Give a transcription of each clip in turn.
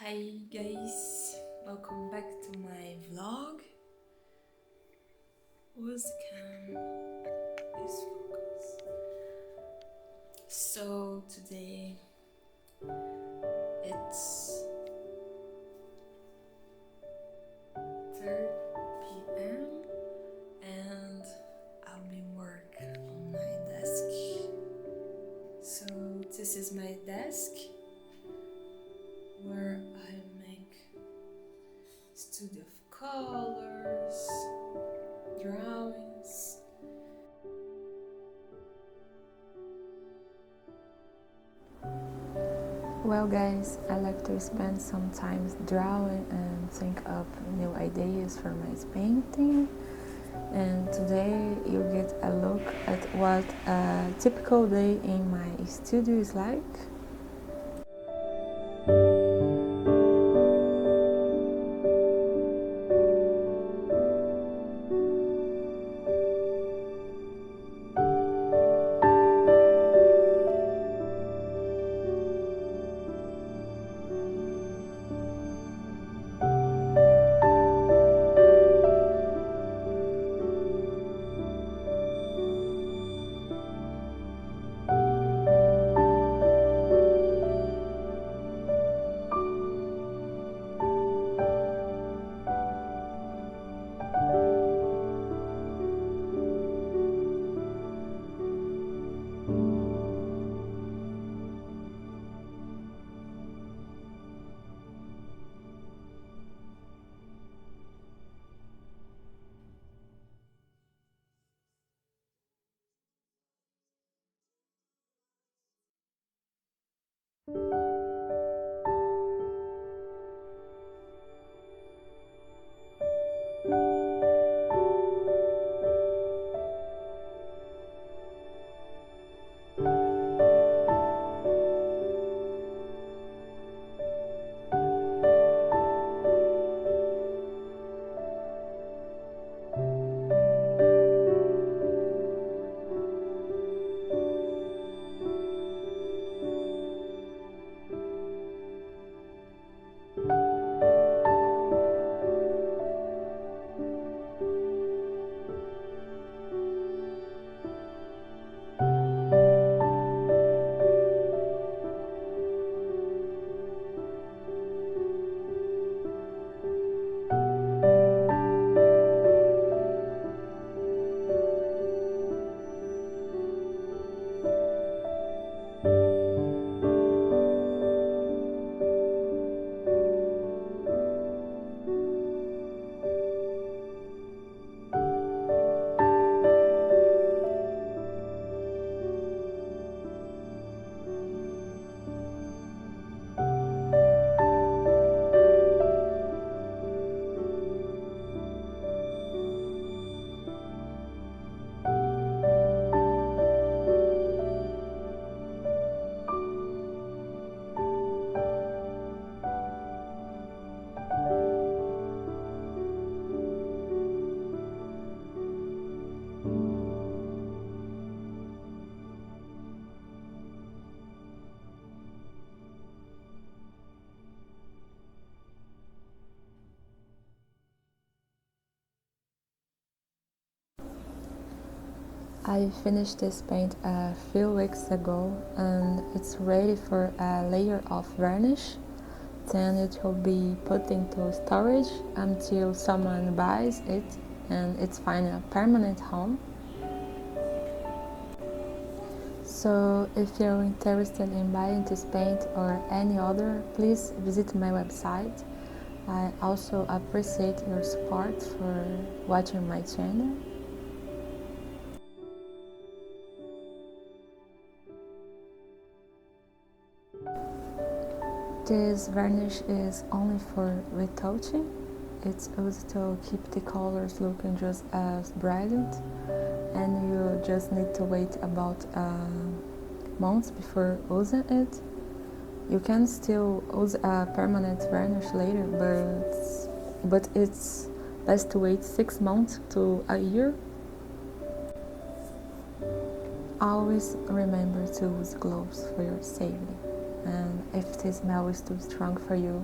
Hi guys, welcome back to my vlog. Where's the cam? Please focus. So today it's 3 p.m. and I'll be work on my desk. So this is my desk where I make study of colors, drawings. Well guys, I like to spend some time drawing and think up new ideas for my painting. And today you get a look at what a typical day in my studio is like. I finished this paint a few weeks ago and it's ready for a layer of varnish. Then it will be put into storage until someone buys it and it's find a permanent home. So if you're interested in buying this paint or any other, please visit my website. I also appreciate your support for watching my channel. This varnish is only for retouching. It's used to keep the colors looking just as brilliant, and you just need to wait about a month before using it. You can still use a permanent varnish later, but it's best to wait 6 months to a year. Always remember to use gloves for your safety. And if the smell is too strong for you,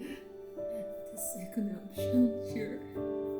The second option, sure.